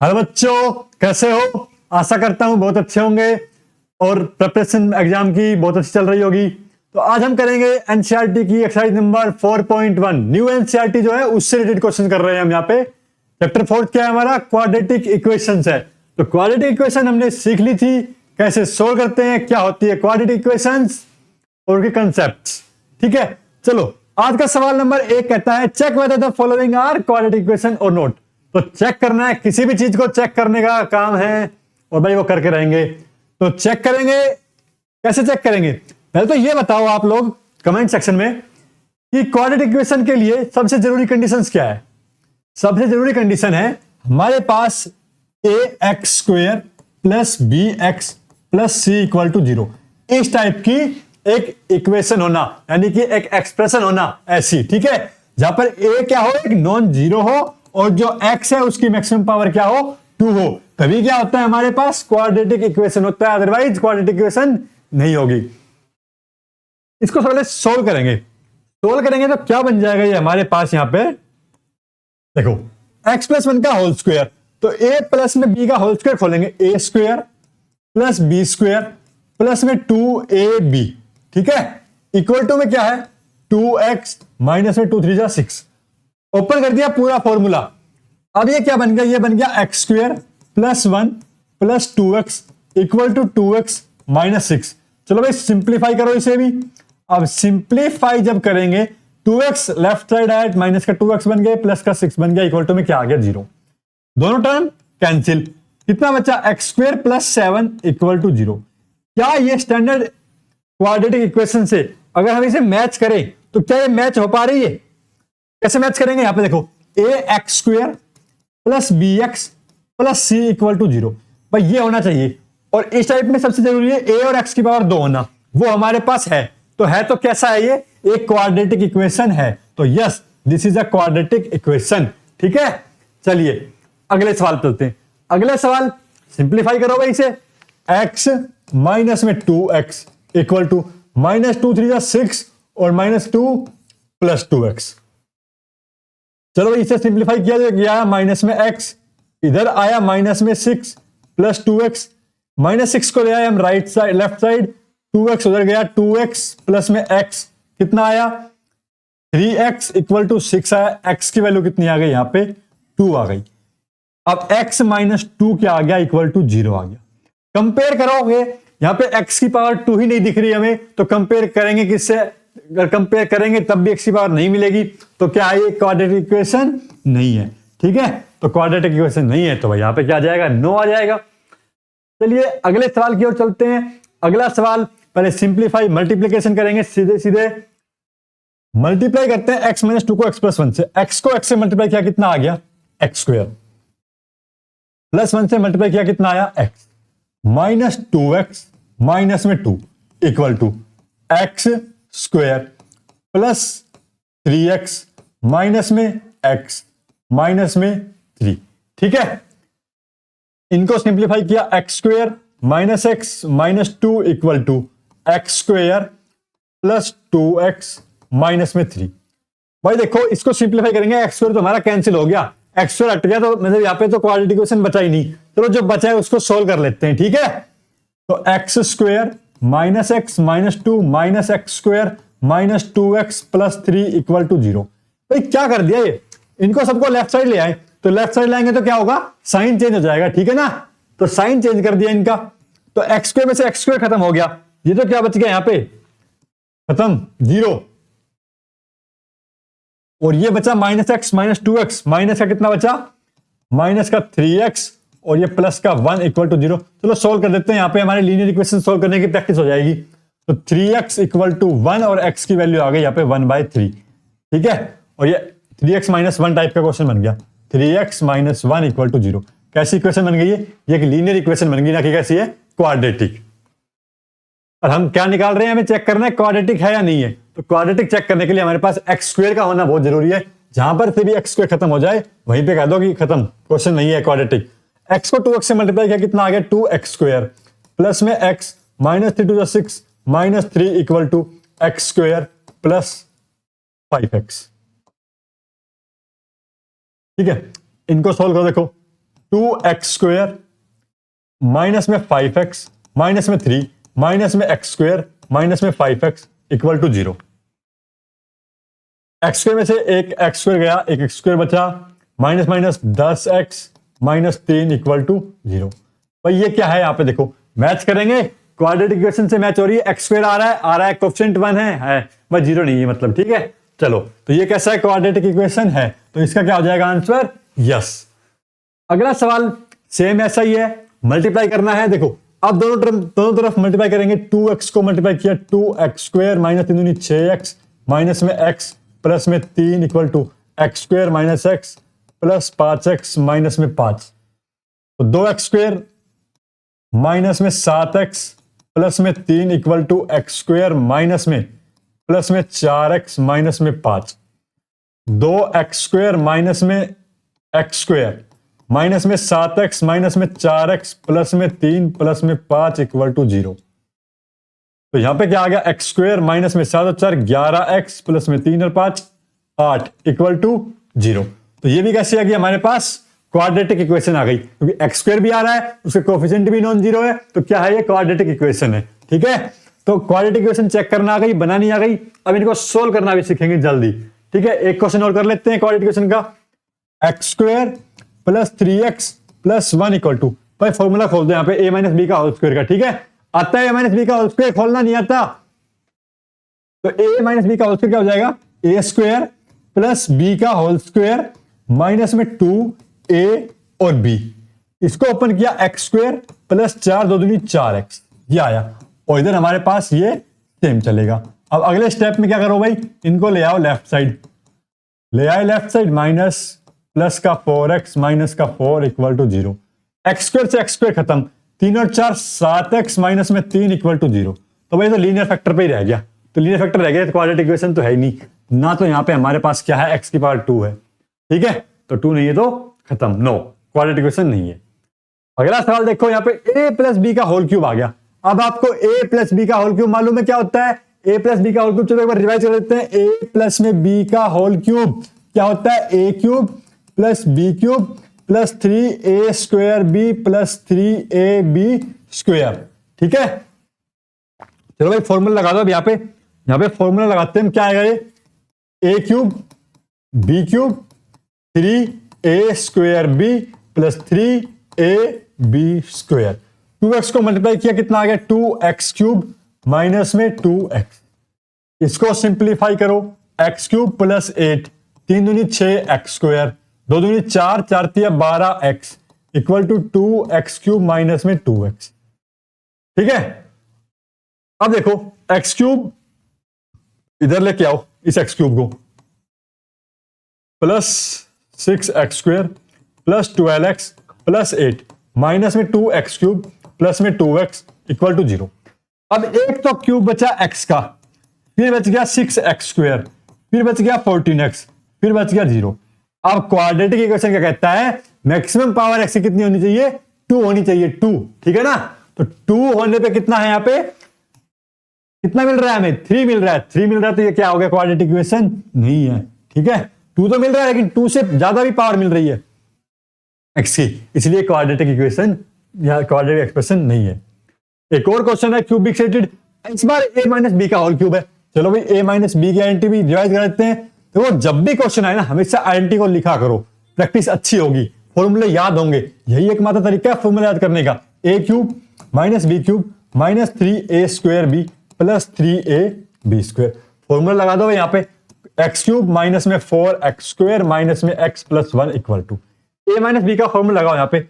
Hello बच्चों, कैसे हो? आशा करता हूं बहुत अच्छे होंगे और प्रिपरेशन एग्जाम की बहुत अच्छी चल रही होगी। तो आज हम करेंगे एनसीईआरटी की एक्सरसाइज नंबर 4.1 न्यू एनसीईआरटी जो है उससे रिलेटेड क्वेश्चन कर रहे हैं हम यहाँ पे। चैप्टर 4 क्या है हमारा? क्वाड्रेटिक इक्वेशंस है। तो क्वाड्रेटिक इक्वेशन हमने सीख ली थी, कैसे सोल्व करते हैं, क्या होती है क्वाड्रेटिक इक्वेशंस और उनके कंसेप्ट्स। ठीक है, चलो आज का सवाल नंबर 1 कहता है check whether the following are quadratic equation और नॉट। तो चेक करना है, किसी भी चीज को चेक करने का काम है और भाई वो करके रहेंगे। तो चेक करेंगे, कैसे चेक करेंगे? पहले तो ये बताओ आप लोग कमेंट सेक्शन में कि क्वाड्रेटिक इक्वेशन के लिए सबसे जरूरी कंडीशंस क्या है। सबसे जरूरी कंडीशन है हमारे पास ax square plus b x plus c equal to 0 इस टाइप की एक इक्वेशन होना, यानी कि एक एक्सप्रेशन होना ऐसी। ठीक है, जहां पर a क्या हो, एक नॉन जीरो हो और जो x है उसकी मैक्सिमम पावर क्या हो, 2 हो, तभी क्या होता है हमारे पास क्वाड्रेटिक इक्वेशन होता है, अदरवाइज क्वाड्रेटिक इक्वेशन नहीं होगी। इसको पहले सोल्व करेंगे। सोल्व करेंगे तो क्या बन जाएगा ये हमारे पास यहाँ पे देखो, x प्लस 1 का होल स्क्वायर, तो a प्लस में b का होल स्क्वायर खोलेंगे, a square plus b square plus में 2ab। ठीक है, इक्वल टू में क्या है 2x माइनस में 2 3 जा 6। ओपन कर दिया पूरा फॉर्मूला। अब ये क्या बन गया? ये बन गया x square plus 1 plus 2x equal to 2x minus 6। चलो भाई सिंप्लीफाई करो इसे भी। अब सिंप्लीफाई जब करेंगे 2x लेफ्ट साइड आया, माइनस का 2x बन गया, प्लस का 6 बन गया, इक्वल टू में क्या आ गया 0। दोनों टर्म कैंसिल, कितना बचा x square plus 7 equal to 0। क्या ये स्टैंडर्ड क्वाड्रेटिक इक्वेशन से अगर हम इसे मैच करें तो क्या ये मैच हो पा रही है? कैसे मैच करेंगे? यहां पे देखो, a x square plus b x plus c equal to 0, भाई ये होना चाहिए। और इस टाइप में सबसे जरूरी है a और x की पावर 2 होना, वो हमारे पास है। तो है तो कैसा है ये? एक क्वाड्रेटिक इक्वेशन है। तो yes, this is a quadratic equation. ठीक है, चलिए अगले सवाल पे चलते हैं। अगले सवाल सिंप्लीफाई करो भाई इसे, x माइनस में 2x इक्वल टू माइनस 2 3 जा 6 और माइनस 2 प्लस 2x। चलो इसे सिंप्लीफाई किया गया, माइनस में x इधर आया, माइनस में 6 प्लस 2x, माइनस 6 को ले आए हम right side left side, 2x उधर गया, 2x प्लस में x कितना आया 3x इक्वल टू 6 आया। x की वैल्यू कितनी आ गई? यहां पे 2 आ गई। अब x माइनस 2 क्या आ गया? इक्वल टू 0 आ गया। कंपेयर करोगे, यहां पे x की पावर 2 ही नहीं दिख रही हमें, तो कंपेयर करेंगे किससे? अगर कंपेयर करेंगे तब भी x की पावर नहीं मिलेगी, तो क्या ये क्वाड्रेटिक इक्वेशन नहीं है। ठीक है, तो क्वाड्रेटिक इक्वेशन नहीं है, तो भाई यहां पे क्या आ जाएगा? नो आ जाएगा। चलिए अगले सवाल की ओर चलते हैं। अगला सवाल पहले सिंप्लीफाई मल्टीप्लीकेशन करेंगे, सीधे सीधे मल्टीप्लाई करते हैं x माइनस 2 को x प्लस 1 से। x को x से मल्टीप्लाई किया, कितना आ गया? x स्क्वायर प्लस 1 से मल्टीप्लाई किया, कितना आया? x माइनस 2x माइनस में 2 equal to x square plus 3x minus में x माइनस में 3। ठीक है, इनको सिंप्लीफाई किया, x square minus x minus 2 equal to x square plus 2x minus में 3। भाई देखो इसको सिंप्लीफाई करेंगे, x स्क्वायर तो हमारा कैंसिल हो गया, x स्क्वायर हट गया, तो मतलब यहाँ पे तो क्वाड्रेटिक इक्वेशन बचा ही नहीं। चलो जो बचा है उसको सोल्व कर लेते हैं। ठीक है, तो x square minus x minus 2 minus x square minus 2x plus 3 equal to 0। भाई क्या कर दिया ये? इनको सबको लेफ्ट साइड ले आए, तो लेफ्ट साइड लाएंगे तो क्या होगा? साइन चेंज हो जाएगा। ठीक है ना, तो साइन चेंज कर दिया इनका, तो एक्स स्क्वायर में से एक्स स्क्वायर खत्म हो गया, ये तो क्या बच गया यहां पे? खत्म, 0। और ये बचा minus x minus 2x, minus का कितना बचा? माइनस का 3x और ये प्लस का 1 इक्वल टू 0। चलो सोल्व कर देते हैं, यहां पे हमारे लीनियर इक्वेशन सोल्व करने की प्रैक्टिस हो जाएगी। तो 3x इक्वल टू 1 और x की वैल्यू आ गई यहां पे 1/3। ठीक है, और ये 3x माइनस 1 टाइप का क्वेश्चन बन गया, 3x माइनस 1 इक्वल टू 0। कैसी इक्वेशन बन गई है? ये एक लीनियर इक्वेशन बन गई ना, कि कैसी है? क्वाड्रेटिक। और हम क्या निकाल रहे हैं? हमें चेक करना है क्वाड्रेटिक है या नहीं है। तो क्वाड्रेटिक चेक करने के लिए हमारे पास एक्स स्क्वायर का होना बहुत जरूरी है। जहां पर से भी एक्स स्क्वायर खत्म हो जाए वहीं पे कह दो कि खत्म, क्वेश्चन नहीं है क्वाड्रेटिक। एक्स को 2x से मल्टीप्लाई किया, कितना आ गया? 2x स्क्वायर प्लस में x minus 3 to 6 minus 3 equal to x square plus 5x। ठीक है, इनको सोल्व करो। देखो 2x² माइनस में 5x माइनस में 3 माइनस में x² माइनस में 5x इक्वल टू 0। x² में से एक x² गया, एक x² बचा, minus minus 10x minus 3 equal to 0। भाई ये क्या है, यहां पे देखो मैच करेंगे, क्वाड्रेटिक इक्वेशन से मैच हो रही है। x² आ रहा है कोएफिशिएंट 1 है बस 0 नहीं है, मतलब ठीक है। चलो तो ये कैसा है, क्वाड्रेटिक इक्वेशन है, तो इसका क्या हो जाएगा आंसर, यस। अगला सवाल सेम ऐसा ही है, मल्टीप्लाई करना है। देखो अब दोनों तरफ मल्टीप्लाई करेंगे। 2x को मल्टीप्लाई किया, 2x² माइनस 3 दूनी 6x माइनस में x प्लस में 3 equal to x² minus x plus 5x minus में 5। तो 2x² माइनस में 7x प्लस में 3 इक्वल टू x² माइनस में प्लस में 4x माइनस में 5। 2x² माइनस में x² माइनस में 7x माइनस में 4x प्लस में 3 प्लस में 5 इक्वल टू 0। तो यहां पे क्या आ गया, x² माइनस में 7 और 4 11x प्लस में 3 और 5 8 इक्वल टू 0। तो ये भी कैसे आ गई, हमारे पास क्वाड्रेटिक इक्वेशन आ गई, क्योंकि x² भी आ रहा है, उसके कोएफिशिएंट भी नॉन जीरो है, तो क्या है ये क्वाड्रेटिक इक्वेशन है। ठीक है, तो क्वाड्रेटिक इक्वेशन चेक करना आ गई, बनानी आ गई, अब इनको सोल्व करना भी सीखेंगे जल्दी। ठीक है, एक क्वेश्चन और कर लेते हैं क्वाड्रेटिक इक्वेशन का। x² plus 3x plus 1 equal to, भाई फॉर्मूला खोल दो यहाँ पे a माइनस बी का होल स्क्वायर का। ठीक है, आता है a माइनस बी का होल स्क्वायर, खोलना नहीं आता, तो a माइनस बी का होल स्क्वायर क्या हो जाएगा, a² प्लस b का होल स्क्वायर माइनस में 2a और b। इसको ओपन किया, x² प्लस 4 2 दूनी 4x, ये आया, और इधर हमारे पास ये सेम चलेगा। अब अगले स्टेप में क्या करो भाई, इनको ले आओ लेफ्ट साइड, ले आए लेफ्ट साइड, माइनस प्लस का 4x माइनस का 4 इक्वल टू 0। x² से x² खत्म, 3 और 4 7x माइनस में 3 इक्वल टू 0। तो भाई तो लीनियर फैक्टर पे ही रह गया, तो लीनियर फैक्टर रह गया, तो क्वाड्रेटिक इक्वेशन तो है ही नहीं ना, तो यहां पे हमारे पास क्या है, x की पावर 2 है। ठीक है, तो 2 नहीं है तो खत्म, नो क्वाड्रेटिक इक्वेशन नहीं है। अगला सवाल देखो, यहाँ पे a प्लस बी का होल क्यूब आ गया। अब आपको a प्लस बी का होल क्यूब मालूम है क्या होता है, a प्लस बी का होल क्यूब, चलो एक बार रिवाइज कर लेते हैं। a प्लस में b का होल क्यूब क्या होता है, a cube plus b cube plus 3a² b plus 3ab square. ठीक है, चलो भाई फॉर्मूला लगा दो। अब यहाँ पे फॉर्मूला लगाते हैं, क्या आएगा ये, a cube b cube 3a² b plus 3ab square. 2x को मल्टीप्लाई किया, कितना आ गया, 2x क्यूब माइनस में 2x। इसको सिंप्लीफाई करो, x क्यूब प्लस 8 3 दूनी 6x², 2 दूनी 4 4 तिया 12x equal to 2x cube minus में 2x। ठीक है, अब देखो x क्यूब इधर लेके आओ, इस x क्यूब को, plus 6x² plus 12x plus 8 minus में 2x क्यूब प्लस में 2x इक्वल टू 0। अब एक तो क्यूब बचा x का, फिर बच गया 6x², फिर बच गया 14x, फिर बच गया 0। अब क्वाड्रेटिक इक्वेशन क्या कहता है, मैक्सिमम पावर x की कितनी होनी चाहिए, 2 होनी चाहिए, 2। ठीक है ना, तो 2 होने पे कितना है, यहाँ पे कितना मिल रहा है हमें, 3 मिल रहा है। 3 मिल रहा है तो ये क्या हो गया, क्वाड्रेटिक इक्वेशन नहीं है। ठीक है, 2 तो मिल रहा है, लेकिन 2 से ज्यादा भी पावर मिल रही है x की, इसलिए क्वाड्रेटिक इक्वेशन या क्वाड्रेटिक एक्सप्रेशन नहीं है। एक और क्वेश्चन है क्यूबिक सेटेड, इस बार a माइनस बी का होल क्यूब है। चलो भाई a माइनस बी की आइडेंटिटी भी रिवाइज कर लेते हैं। तो जब भी क्वेश्चन आए ना, हमेशा आइडेंटिटी को लिखा करो, प्रैक्टिस अच्छी होगी, फॉर्मूले याद होंगे, यही एकमात्र तरीका है फॉर्मूला याद करने का। a cube minus b cube minus 3a² b plus 3ab square. Formula लगा दो यहाँ पे, x क्यूब माइनस में 4x² माइनस में x plus 1 equal to, a minus b का फॉर्मूला लगाओ यहाँ पे,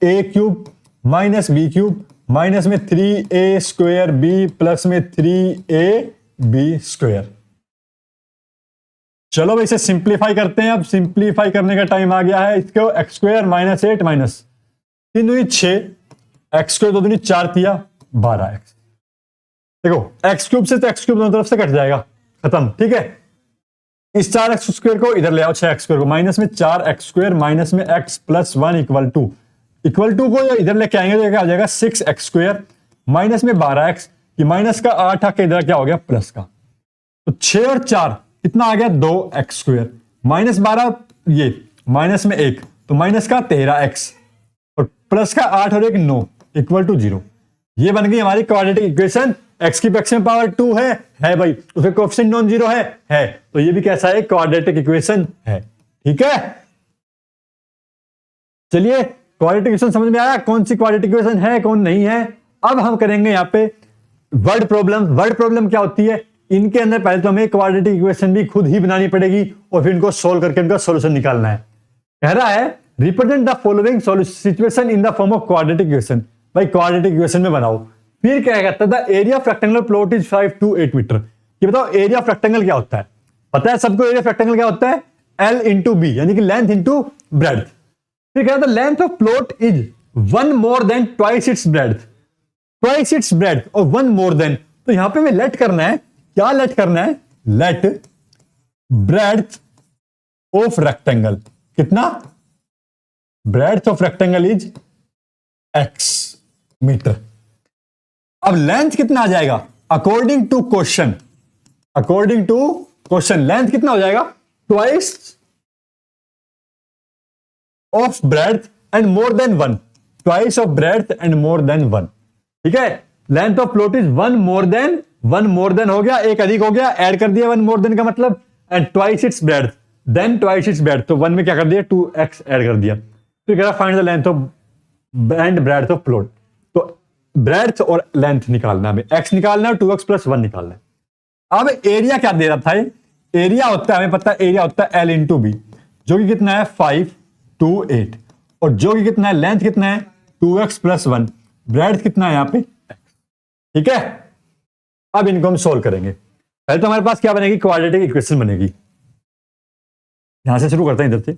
a cube minus b cube minus में 3a² b प्लस में 3ab स्क्वायर। चलो भाई इसे सिंप्लीफाई करते हैं। अब सिंप्लीफाई करने का टाइम आ गया है। इसको x² माइनस 8 माइनस 3 दूनी 6, x² 2 दूनी 4 तिया 12x। देखो x क्यूब से तो x क्यूब दोनों तरफ से कट जाएगा, खत्म। ठीक है, इस 4x² को इधर ले आओ, 6x² को, माइनस में 4x² माइनस में x प्लस 1 इक्वल टू को इधर लेके आएंगे तो क्या हो जाएगा, 6x² माइनस में 12x, ये माइनस का 8 आके इधर क्या हो गया, प्लस का। तो 6 और 4 कितना आ गया, 2x² माइनस 12, ये माइनस में 1 तो माइनस का 13x प्लस का 8 और एक 9 इक्वल टू 0। ये बन गई हमारी क्वाड्रेटिक इक्वेशन। एक्स की मैक्सिमम पावर 2 है भाई, उसका कोएफिशिएंट नॉन जीरो है। तो ये भी कैसा है, क्वाड्रेटिक इक्वेशन है। ठीक है, चलिए क्वाड्रेटिक इक्वेशन समझ में आया, कौन सी क्वाड्रेटिक इक्वेशन है कौन नहीं है। अब हम करेंगे यहाँ पे वर्ड प्रॉब्लम। वर्ड प्रॉब्लम क्या होती है, इनके अंदर पहले तो हमें क्वाड्रेटिक इक्वेशन भी खुद ही बनानी पड़ेगी और फिर इनको सोल्व करके इनका सॉल्यूशन निकालना है। कह रहा है represent the following situation in the form of quadratic equation. भाई क्वाड्रेटिक इक्वेशन में बनाओ। फिर क्या कहता था, area of rectangular plot is 5 to 8 metre. ये बताओ एरिया ऑफ रेक्टेंगल क्या होता है, पता है सबको एरिया ऑफ रेक्टेंगल क्या होता है, L इंटू बी, यानी कि लेंथ इंटू ब्रेड्थ। फिर कहता था length of plot is 1 more than twice its breadth, twice its breadth और 1 more than। तो यहां पे हमें लेट करना है, क्या लेट करना है, लेट ब्रेड्थ ऑफ रेक्टेंगल। कितना, breadth of rectangle is x metre. अब लेंथ कितना आ जाएगा, according to question, according to question length कितना हो जाएगा, twice of breadth and more than 1, twice of breadth and more than 1। ठीक है, length of plot is 1 more than, 1 more than हो गया, एक अधिक हो गया, ऐड कर दिया 1 more than का मतलब, and twice its breadth then twice its breadth. तो 1 में क्या कर दिया, 2x ऐड कर दिया। फिर कह रहा find the length of and breadth of plot. तो ब्रेड्थ और लेंथ निकालना है, हमें x निकालना है, 2x + 1 निकालना है। अब एरिया क्या दे रहा था, एरिया होता है, हमें पता है एरिया होता है L इंटू बी, जो कि कितना है 5 to 8, और जो कि कितना है, लेंथ कितना है 2x + 1, ब्रेड्थ कितना है यहाँ पे x। ठीक है, अब इनको हम सोल्व करेंगे। पहले तो हमारे पास क्या बनेगी, क्वाड्रेटिक इक्वेशन बनेगी। यहां से शुरू करते हैं, इधर से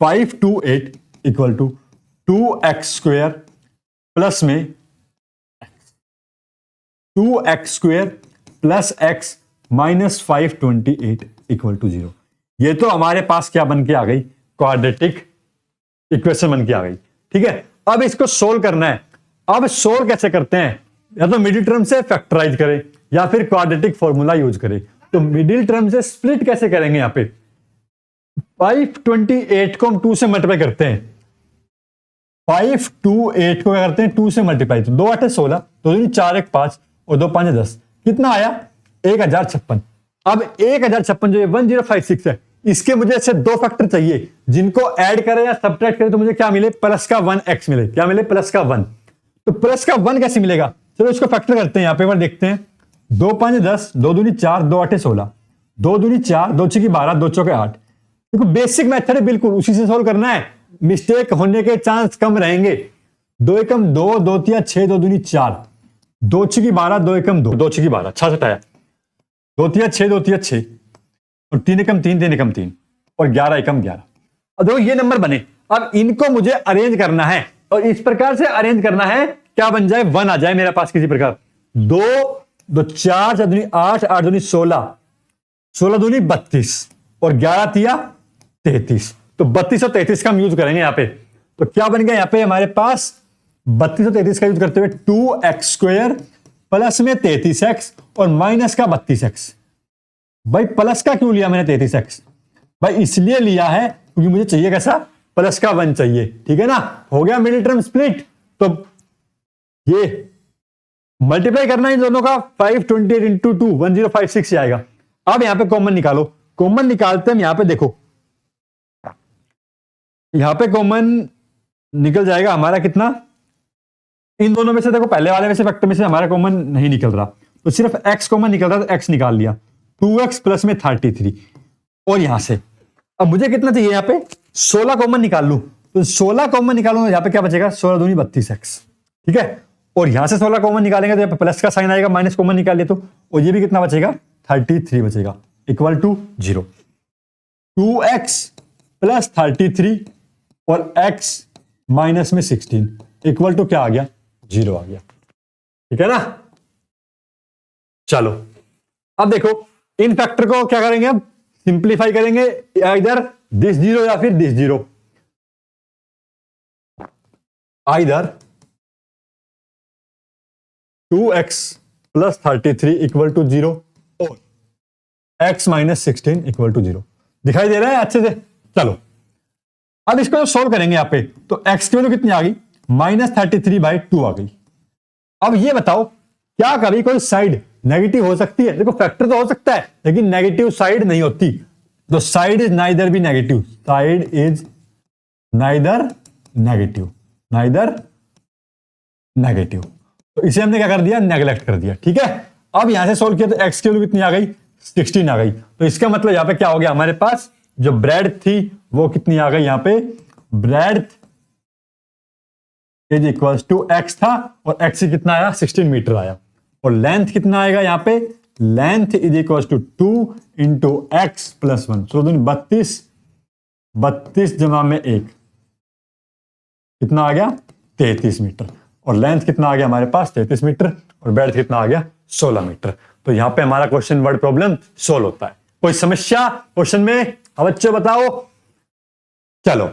5 to 8 equal to 2x² plus में 2x² plus x minus 528 equal to 0। ये तो हमारे पास क्या बन के आ गई, क्वाड्रेटिक इक्वेशन बन के आ गई। ठीक है, अब इसको सोल्व करना है। अब सोल्व कैसे करते हैं, या तो मिडिल टर्म से फैक्टराइज करें या फिर क्वाड्रेटिक फॉर्मूला यूज करें। तो मिडिल टर्म से स्प्लिट कैसे करेंगे, यहां पे 528 को हम 2 से मल्टीप्लाई करते हैं, 528 को क्या करते हैं 2 से मल्टीप्लाई, तो 2 8 16, 2 दूनी 4 1 5 और 2 5 10, कितना आया 1056। अब 1056 जो 1056 है, इसके मुझे ऐसे दो फैक्टर चाहिए जिनको ऐड करें या सब्ट्रैक्ट करें तो मुझे क्या मिले, प्लस का 1x मिले। क्या मिले, प्लस का 1। तो प्लस का 1 कैसे मिलेगा, चलो इसको फैक्टर करते हैं। यहां पे देखते हैं, 2 5 10, 2 दूनी 4, 2 8 16, 2 दूनी 4, 2 6 12, 2 चौके 8। देखो बेसिक मेथड है, बिल्कुल उसी से सोल्व करना है, मिस्टेक होने के चांस कम रहेंगे। 2 एकम 2, 2 तिया 6, 2 दूनी 4, 2 6 12, 2 एकम 2, 2 6 12, 66 आया, 2 तिया 6, 2 तिया 6 और 3 एकम 3, 3 एकम 3 और 11 एकम 11। अब देखो ये नंबर बने, अब इनको मुझे अरेंज करना है और इस प्रकार से अरेंज करना है क्या बन जाए, 1 आ जाए मेरे पास किसी प्रकार। 2 2 4 4 दूनी 8, 8 दूनी 16, 16 दूनी 32 और 11 तिया 33। तो 32 और 33 का हम यूज करेंगे यहां पे। तो क्या बन गया यहां पे हमारे पास, 32 और 33 का यूज करते हुए 2x² प्लस में 33x और माइनस का 32x। भाई प्लस का क्यों लिया मैंने 33x, भाई इसलिए लिया है क्योंकि मुझे चाहिए कैसा, प्लस का 1 चाहिए। ठीक है ना, हो गया मिडिल टर्म स्प्लिट। तो ये मल्टीप्लाई करना इन दोनों का, 528 इंटू 2 1056 आएगा। अब यहां पे कॉमन निकालो, कॉमन निकालते हैं। यहां पे देखो, यहां पे कॉमन निकल जाएगा हमारा कितना, इन दोनों में से देखो पहले वाले में से फैक्टर में से हमारा कॉमन नहीं निकल रहा, तो सिर्फ x कॉमन निकल रहा, तो x निकाल लिया, 2x प्लस में 33। और यहां से अब मुझे कितना चाहिए, यहां पे 16 कॉमन निकाल लूं, तो 16 कॉमन निकालूंगा, यहां पे क्या बचेगा, 16 दूनी 32x। ठीक है, और यहां से 16 कॉमन निकालेंगे तो यहां पे प्लस का साइन आएगा, माइनस कॉमन निकाल लिया तो, और ये भी कितना बचेगा, 33 बचेगा, इक्वल टू 0। 2x प्लस 33 और x माइनस में 16 इक्वल टू क्या आ गया, 0 आ गया। ठीक है ना, चलो अब देखो इन फैक्टर को क्या करेंगे, अब सिंप्लीफाई करेंगे, इधर दिस 0 या फिर this 0, either 2x plus 33 equal to 0 और x माइनस 16 इक्वल टू 0। दिखाई दे रहा है अच्छे से। चलो अब इसको सोल्व करेंगे यहां पे, तो x की वैल्यू कितनी आ गई, -33/2 आ गई। अब ये बताओ क्या कभी कोई साइड नेगेटिव हो सकती है? देखो फैक्टर तो हो सकता है लेकिन नेगेटिव साइड नहीं होती। तो side is neither be negative, side is neither negative, neither negative. तो इसे हमने क्या कर दिया? नेगलेक्ट कर दिया। ठीक है, अब यहां से सोल्व किया तो एक्स की वैल्यू कितनी आ गई? 16 आ गई। तो इसका मतलब यहां पे क्या हो गया? हमारे पास जो ब्रेड थी वो कितनी आ गई? यहां पे breadth is equals to x था और एक्स कितना आया? 16 मीटर आया। और लेंथ कितना आएगा यहां पे? Length is equals to 2 into x plus 1। 32 जमा में 1 कितना आ गया? 33 मीटर। और लेंथ कितना आ गया हमारे पास? 33 मीटर। और ब्रेड कितना आ गया? 16 मीटर। तो यहां पे हमारा क्वेश्चन वर्ड प्रॉब्लम सोल्व होता है। कोई समस्या क्वेश्चन में? अब बच्चों बताओ। चलो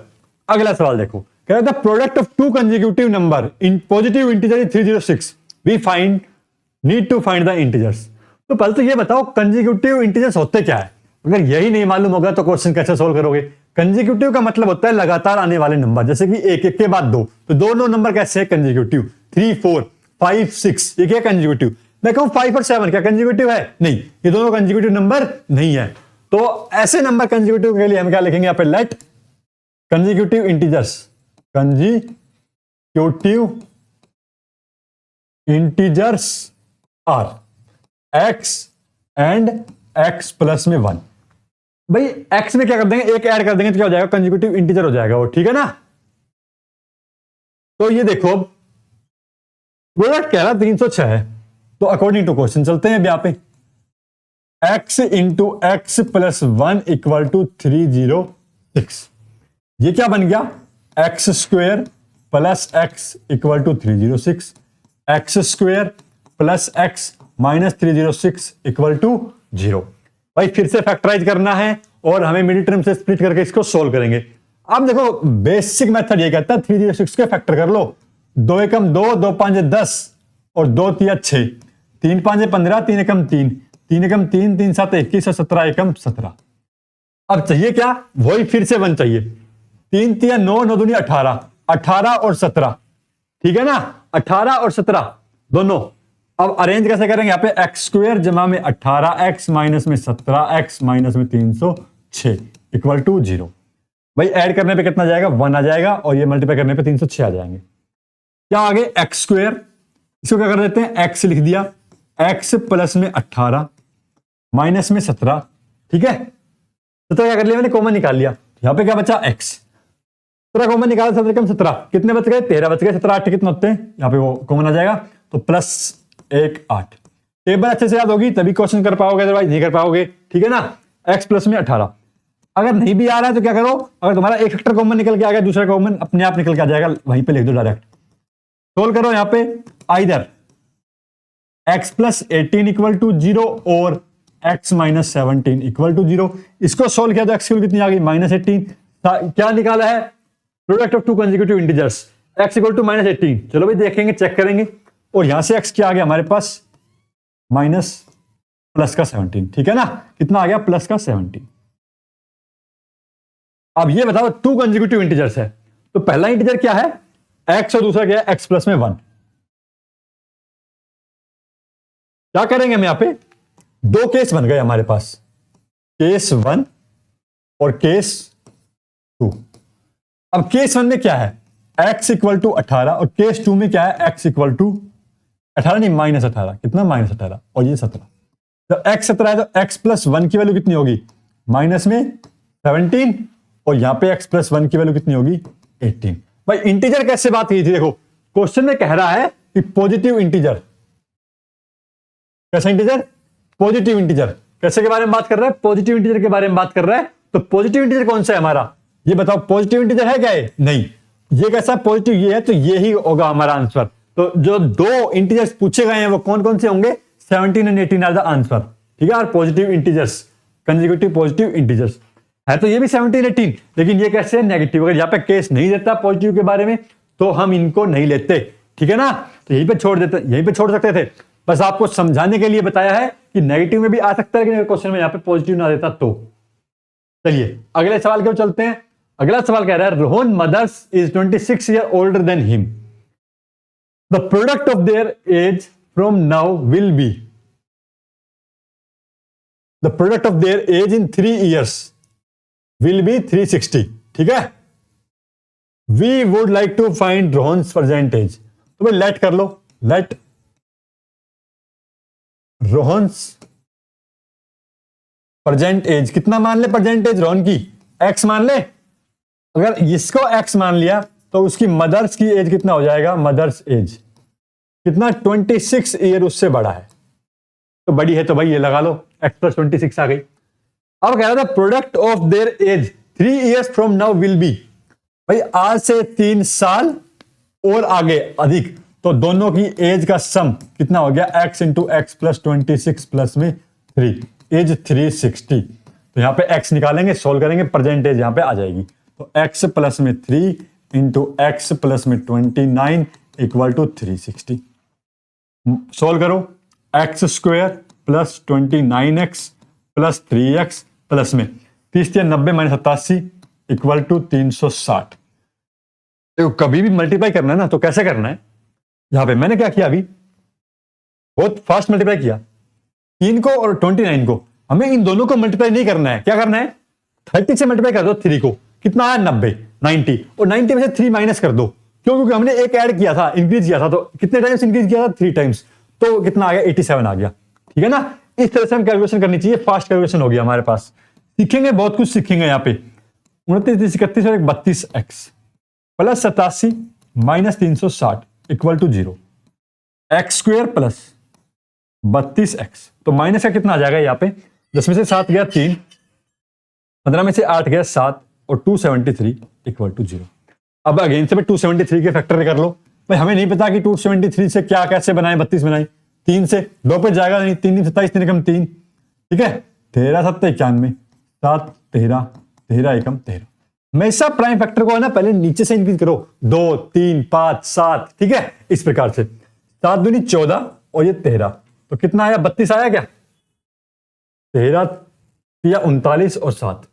अगला सवाल देखो। कह रहा था product of two consecutive number in positive integer is 306, we find need to find the integers. तो पहले तो ये बताओ कंसेक्यूटिव इंटीजर्स होते क्या है? अगर यही नहीं मालूम होगा तो क्वेश्चन कैसे सोल्व करोगे? कंसेक्यूटिव का मतलब होता है लगातार आने वाले नंबर, जैसे कि एक एक के बाद दो। तो दोनों नंबर कैसे है कंसेक्यूटिव? 3, 4, 5, 6 ये क्या कंसेक्यूटिव? मैं कहूं 5 और 7 क्या कंसेक्यूटिव है? नहीं, ये दोनों कंसेक्यूटिव नंबर नहीं है। तो ऐसे नंबर कंसेक्यूटिव के लिए हम क्या लिखेंगे? यहाँ पे let consecutive integers, consecutive integers are x and x plus में 1। भाई एक्स में क्या कर देंगे? एक ऐड कर देंगे तो क्या हो जाएगा? कंसेक्यूटिव इंटीजर हो जाएगा वो। ठीक है ना? तो ये देखो प्रोडक्ट कह रहा 306 है, तो अकॉर्डिंग टू क्वेश्चन चलते हैं यहां पे। x into x plus 1 equal to 306। ये क्या बन गया? X square plus x equal to 306, x square plus x minus 306 equal to 0। भाई फिर से फैक्टराइज करना है और हमें मिडिल टर्म से स्प्लिट करके इसको सोल्व करेंगे। अब देखो बेसिक मेथड ये कहता है 306 के फैक्टर कर लो। 2 एकम 2, 2 5 10 और 2 तिया 6, 3 5 15, 3 एकम 3, 3 एकम 3, 3 7 21 और 17 एकम 17। अब चाहिए क्या? वही फिर से 1 चाहिए। 3 तिया 9, 9 दूनी 18, 18 और 17। ठीक है ना? 18 और 17 दोनों। अब अरेंज कैसे करेंगे? यहाँ पे एक्स स्क्वायर जमा में 18x माइनस में 17x माइनस में 306 इक्वल टू 0। भाई ऐड करने पे कितना जाएगा? 1 आ जाएगा और ये मल्टीप्लाई करने पे 306 आ जाएंगे। क्या आगे? एक्स स्क्वायर, इसको क्या कर देते हैं? x लिख दिया, x प्लस में 18 माइनस में 17। ठीक है, तो क्या कर लिया मैंने? कॉमन निकाल लिया। यहाँ पे क्या बचा? x। 17 कॉमन निकाला, 17 कम 17 कितने बच गए? 13 बच गए। 17 8 कितने होते हैं? यहाँ पे वो कॉमन आ जाएगा तो प्लस 1 8। टेबल अच्छे से याद होगी तभी क्वेश्चन कर पाओगे, अदरवाइज नहीं कर पाओगे। ठीक है ना? x प्लस में 18। अगर नहीं भी आ रहा है तो क्या करो? अगर तुम्हारा एक फैक्टर कॉमन निकल के आ गया, दूसरा कॉमन अपने आप निकल के आ जाएगा, वहीं पे लिख दो डायरेक्ट। सोल्व करो यहाँ पे either x plus 18 equal to 0 और x माइनस 17 इक्वल टू 0। इसको सोल्व किया तो x की वैल्यू कितनी आ गई? -18। क्या निकाला है? Product of two consecutive integers x equal to -18। चलो भाई देखेंगे, चेक करेंगे। और यहां से x क्या आ गया हमारे पास? माइनस प्लस का 17। ठीक है ना? कितना आ गया? प्लस का 17। अब ये बताओ टू कंसेक्यूटिव इंटीजर्स है तो पहला इंटीजर क्या है? x और दूसरा क्या है? x प्लस में 1। क्या करेंगे हम? यहां पे दो केस बन गए हमारे पास, केस 1 और केस 2। अब केस 1 में क्या है? x इक्वल टू 18 और केस 2 में क्या है? x इक्वल टू 18 नहीं -18। कितना? -18 और ये 17। जब x 17 है तो x प्लस 1 की वैल्यू कितनी होगी? माइनस में 17 और यहां पे x प्लस 1 की वैल्यू कितनी होगी? 18। भाई इंटीजर कैसे बात की थी? देखो क्वेश्चन में कह रहा है कि पॉजिटिव इंटीजर। कैसा इंटीजर? Positive integer. कैसे के बारे में बात कर रहा है? पॉजिटिव इंटीजर के बारे में बात कर रहा है। तो पॉजिटिव इंटीजर कौन सा है हमारा? ये बताओ पॉजिटिव इंटीजर है क्या? नहीं। ये कैसा पॉजिटिव? ये है, तो ये ही होगा हमारा आंसर। तो जो दो इंटीजर्स पूछे गए हैं वो कौन कौन से होंगे? 17 एंड 18 आर द आंसर। ठीक है, और positive integers, consecutive positive integers है तो ये भी 17 18, लेकिन ये कैसे है? नेगेटिव। अगर यहाँ पे केस नहीं देता पॉजिटिव के बारे में तो हम इनको नहीं लेते। ठीक है ना? तो यहीं पे छोड़ देते, यहीं पे छोड़ सकते थे। बस आपको समझाने के लिए बताया है कि नेगेटिव में भी आ सकता है, लेकिन क्वेश्चन में यहाँ पे पॉजिटिव ना देता तो। चलिए अगले सवाल की ओर चलते हैं। अगला सवाल कह रहा है Rohan mother's is 26 year older than him. The product of their age from now will be, the product of their age in 3 years will be 360। ठीक है, we would like to find Rohan's present age. तो भाई let कर लो, let Rohan's present age, कितना मान ले present as Rohan की, एक्स मान ले। अगर इसको एक्स मान लिया तो उसकी मदर्स की एज कितना हो जाएगा, मदर्स एज कितना 26 ईयर उससे बड़ा है, तो बड़ी है तो भाई ये लगा लो, एक्स प्लस 26 आ गई। अब कह रहा था product of their age 3 years from now will be, भाई आज से 3 साल और आगे अधिक, तो दोनों की एज का सम कितना हो गया, x into x plus 26 plus में 3, एज 360। तो यहां पे x निकालेंगे, सोल्व करेंगे, प्रेजेंट एज यहां पे आ जाएगी। तो x प्लस में 3 इंटू एक्स प्लस में 29 इक्वल टू 360। सोल्व करो, x square plus 29x plus 3x plus में 30 या 90 माइनस 87 इक्वल टू 360। तो कभी भी मल्टीप्लाई करना है ना, तो कैसे करना है, यहां पे मैंने क्या किया, अभी बहुत फास्ट मल्टीप्लाई किया, 3 को और 29 को। हमें इन दोनों को मल्टीप्लाई नहीं करना है, क्या करना है, 30 से मल्टीप्लाई कर दो 3 को, कितना आया 90 और 90 में से 3 माइनस कर दो, क्यों, क्योंकि हमने एक ऐड किया था, इंक्रीज किया था, तो कितने टाइम्स इंक्रीज किया था, 3 टाइम्स, तो कितना आ गया 87 आ गया। ठीक है ना, इस तरह से हम कैलकुलेशन करनी चाहिए, फास्ट कैलकुलेशन हो गया हमारे पास। सीखेंगे, बहुत कुछ सीखेंगे यहाँ पे। 29 31 और 32x plus 87 minus 360 equal to 0, x square plus 32x, तो माइनस का कितना आ जाएगा यहाँ पे, 10 में से 7 गया 3, 15 में से 8 गया 7 और 273 इक्वल टू 0। अब अगेन से 273 के फैक्टर कर लो, भाई हमें नहीं पता कि 273 से क्या कैसे बनाए, 32 बनाए, 3 से 2 पे जाएगा नहीं, 3 3 27 3 एकम 3, ठीक है, 13 7 91 7 13 13 एकम 13। हमेशा प्राइम फैक्टर को है ना पहले नीचे से इंक्रीज करो, 2 3 5 7, ठीक है, इस प्रकार से 7 दूनी 14 और ये 13, तो कितना आया 32 आया क्या, 13 या 39 और 7,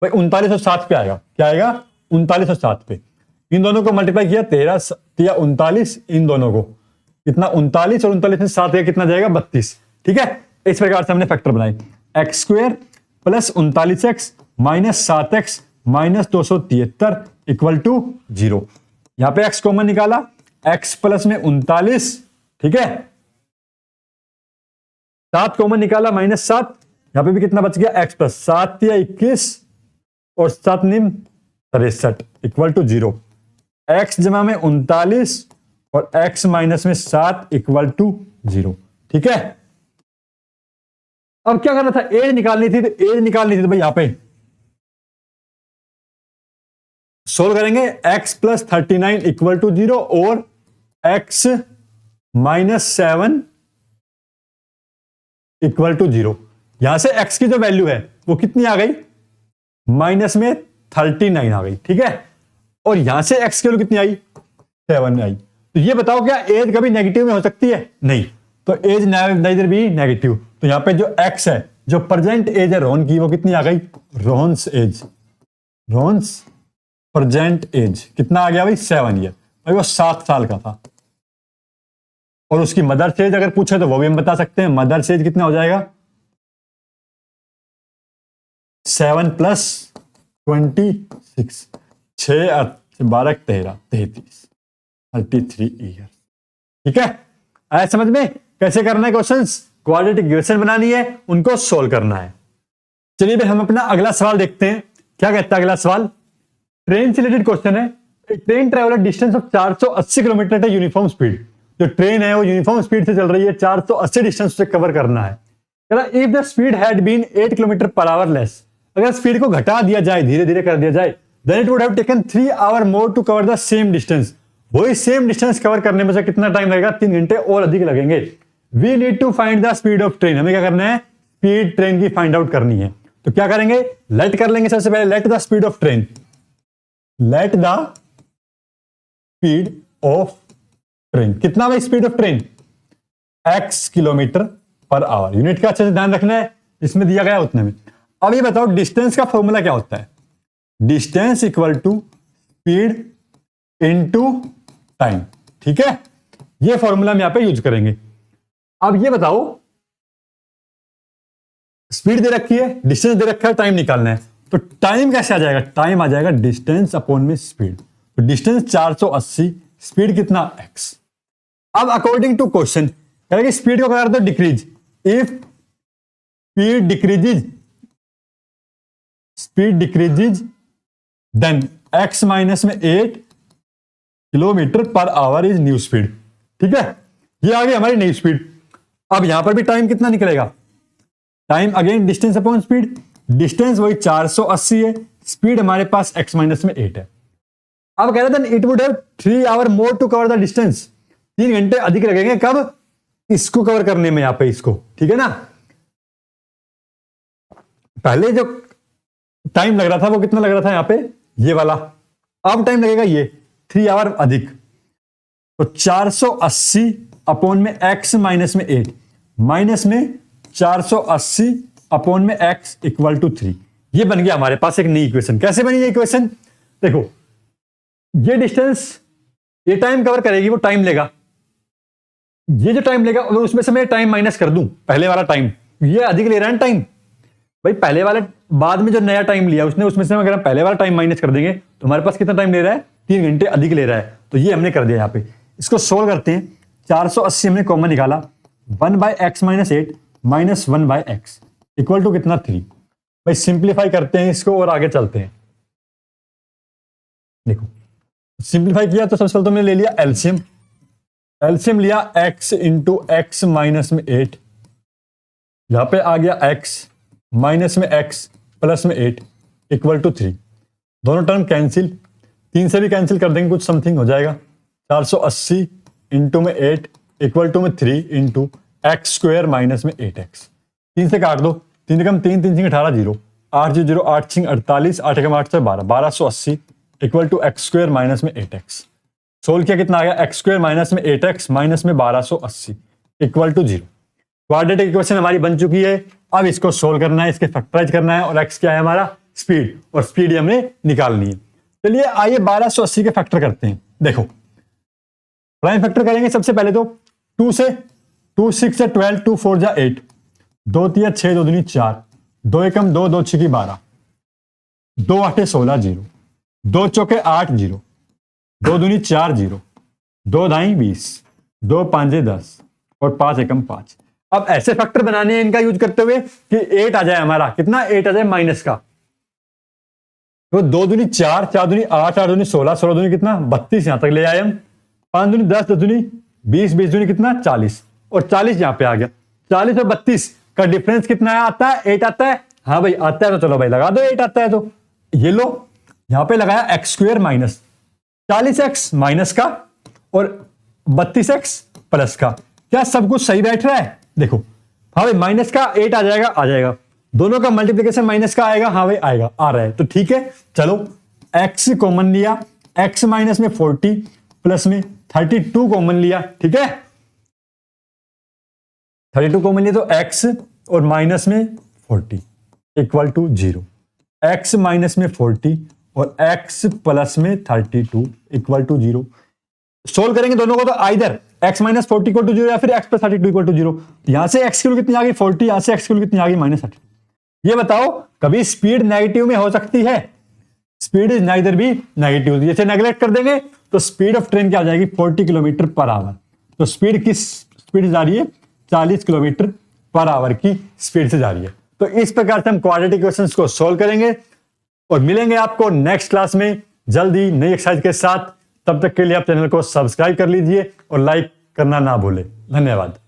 भाई 39 और 7 पे आएगा, क्या आएगा 39 और 7 पे। इन दोनों को मल्टीप्लाई किया 13 या 39, इन दोनों को कितना 39 और 39 में 7 गया, कितना जाएगा 32। ठीक है, इस प्रकार से हमने फैक्टर बनाए, x square plus 39x minus 7x minus 273 equal to 0। यहां पे x कॉमन निकाला, x प्लस में 39, ठीक है, 7 कॉमन निकाला माइनस 7, यहां पे भी कितना बच गया x प्लस 7 या 21 और 7 निम 63 इक्वल टू 0। x जमा में 39 और x माइनस में 7 इक्वल टू 0। ठीक है, अब क्या करना था, एज निकालनी थी, तो एज निकालनी थी तो भाई यहां पे सोल्व करेंगे, x प्लस 39 इक्वल टू 0 और x माइनस 7 इक्वल टू 0। यहां से x की जो वैल्यू है वो कितनी आ गई, माइनस में 39 आ गई। ठीक है, और यहां से x की वैल्यू कितनी आई, 7 आई। तो ये बताओ क्या एज कभी नेगेटिव में हो सकती है, नहीं, तो एज नाइदर बी नेगेटिव। तो यहां पे जो x है, जो प्रेजेंट एज है रोहन की, वो कितनी आ गई, Rohan's age, Rohan's present age कितना आ गया भाई 7 ईयर, भाई वो 7 साल का था। और उसकी मदर एज अगर पूछे तो वो भी हम बता सकते हैं, मदर एज कितना हो जाएगा 7 प्लस 26, 6 12 13 33 ईयर। ठीक है, आया समझ में कैसे करना है क्वेश्चंस, क्वाड्रेटिक इक्वेशन बनानी है, उनको सोल्व करना है। चलिए भाई हम अपना अगला सवाल देखते हैं, क्या कहता है अगला सवाल, ट्रेन से रिलेटेड क्वेश्चन है। Train travel distance of 480 kilometre eight uniform speed, जो ट्रेन है वो यूनिफॉर्म स्पीड से चल रही है, 480 डिस्टेंस से कवर करना है। If the speed had been 8 kilometre per hour less, अगर स्पीड को घटा दिया जाए, धीरे धीरे कर दिया जाए, then it would have taken 3 hour more to cover the same distance, वही सेम डिस्टेंस कवर करने में से कितना टाइम लगेगा, 3 घंटे और अधिक लगेंगे। We need to find the speed of train, हमें क्या करना है, स्पीड ट्रेन की फाइंड आउट करनी है। तो क्या करेंगे, लेट कर लेंगे सबसे पहले, let the speed of train, let the speed of train, कितना भाई speed of train, x kilometre per our, unit का अच्छे से ध्यान रखना है, इसमें दिया गया उतने में। अब ये बताओ डिस्टेंस का फॉर्मूला क्या होता है, distance equal to speed into time. ठीक है, ये फॉर्मूला हम यहां पे यूज करेंगे। अब ये बताओ, स्पीड दे रखी है, डिस्टेंस दे रखा है, टाइम निकालना है, तो टाइम कैसे आ जाएगा? टाइम आ जाएगा डिस्टेंस अपॉन में स्पीड। तो डिस्टेंस 480, स्पीड कितना x। अब अकॉर्डिंग टू क्वेश्चन कहेगा स्पीड को कर दो decrease. If speed decreases then x minus में 8 kilometre per our is new speed. ठीक है, ये आ गई हमारी न्यू स्पीड। अब यहां पर भी टाइम कितना निकलेगा? Time again distance upon speed, distance वही 480 है, स्पीड हमारे पास x माइनस में 8 है। अब कह रहे थे it would have 3 hour more to cover the distance, 3 घंटे अधिक लगेंगे कब? इसको कवर करने में, यहां पे इसको, ठीक है ना। पहले जो टाइम लग रहा था वो कितना लग रहा था यहां पे, ये वाला। अब टाइम लगेगा ये 3 आवर अधिक, तो 480 अपॉन में x माइनस में 8 माइनस में 480 अपॉन में x इक्वल टू 3। ये बन गया हमारे पास एक नई इक्वेशन। कैसे बनी ये इक्वेशन? देखो, ये डिस्टेंस ये टाइम कवर करेगी, वो टाइम लेगा, ये जो टाइम लेगा अगर उसमें से मैं टाइम माइनस कर दूं, पहले वाला टाइम, ये अधिक ले रहा है टाइम भाई, पहले वाले बाद में जो नया टाइम लिया उसने, उसमें से अगर हम पहले वाला टाइम माइनस कर देंगे तो हमारे पास कितना टाइम ले रहा है? 3 घंटे अधिक ले रहा है। तो ये हमने कर दिया। यहां पे इसको सोल्व करते हैं। 480 हमने कॉमन निकाला, 1/x minus 8 minus 1/x equal to कितना? 3। भाई सिंप्लीफाई करते हैं इसको और आगे चलते हैं। देखो, सिंप्लीफाई किया तो सबसे पहले तो मैंने ले लिया एलसीएम। एलसीएम लिया x इंटू एक्स माइनस में 8, यहां पे आ गया x माइनस में x प्लस में 8 इक्वल टू 3। दोनों टर्म कैंसिल, 3 से भी कैंसिल कर देंगे, कुछ समथिंग हो जाएगा। 480 इंटू में 8 इक्वल टू में 3 इंटू एक्स स्क्वायर माइनस में 8x। 3 से काट दो, 3 एकम 3, 3 सिंह 18, 0 8 0 8 सिंह 48, 8 एकम 8 से 12, 1280 equal to x square minus में 8x। सोल्व किया, कितना आ गया? एक्स स्क्वायर माइनस में 8x माइनस में 1280 इक्वल टू 0। क्वाड्रेटिक इक्वेशन हमारी बन चुकी है। अब इसको सोल्व करना है, इसके फैक्टराइज करना है, और x क्या है हमारा? स्पीड, और स्पीड हमने निकालनी है। चलिए आइए 1280 के फैक्टर करते हैं। देखो, प्राइम फैक्टर करेंगे सबसे पहले तो 2 से, 2 6 से 12, 2 4 जा 8, 2 3 6, 2 दूनी 4, 2 एकम 2, 2 6 12, 2 8 16, 0 2 चौके 8, 0 2 दूनी 4, 0 2 ढाई 20, 2 5 10 और 5 एकम 5। अब ऐसे फैक्टर बनाने हैं इनका यूज करते हुए कि 8 आ जाए हमारा, कितना? 8 आ जाए माइनस का। तो 2 दूनी 4, 4 दूनी 8, 8 दूनी 16, 16 दूनी कितना? 32 यहां तक ले आए हम। 5 दूनी 10, 10 दूनी 20, 20 दूनी कितना? 40, और 40 यहां पे आ गया। 40 और 32 का डिफरेंस कितना आता है? 8 आता है। हाँ भाई आता है, तो चलो भाई लगा दो, 8 आता है तो ये लो, यहां पे लगाया x square minus 40x minus का और 32x प्लस का। क्या सब कुछ सही बैठ रहा है? देखो, हाँ भाई माइनस का 8 आ जाएगा, आ जाएगा। दोनों का मल्टीप्लिकेशन माइनस का आएगा, हाँ भाई आएगा, आ रहा है, तो ठीक है। चलो x कॉमन लिया, x माइनस में 40 प्लस में 32 कॉमन लिया, ठीक है। 32 कॉमन लिया तो x और माइनस में 40 इक्वल टू 0, x माइनस में 40 और x प्लस में 32 इक्वल टू 0। सोल्व करेंगे दोनों को तो either x minus 40 equal to 0 या फिर x प्लस 32 इक्वल टू 0। यहां से x की वैल्यू कितनी आ गई? 40, यहां से x की वैल्यू कितनी आ गई? माइनस 30। ये बताओ कभी स्पीड नेगेटिव में हो सकती है? स्पीड इज नाइदर भी नेगेटिव। जैसे नेगलेक्ट कर देंगे तो स्पीड ऑफ ट्रेन क्या आ जाएगी? 40 किलोमीटर पर आवर। तो स्पीड किस स्पीड जा रही है? 40 किलोमीटर पर आवर की स्पीड से जा रही है। तो इस प्रकार से हम क्वाड्रेटिक इक्वेशंस को सोल्व करेंगे और मिलेंगे आपको नेक्स्ट क्लास में जल्दी नई एक्सरसाइज के साथ। तब तक के लिए आप चैनल को सब्सक्राइब कर लीजिए और लाइक करना ना भूलें। धन्यवाद।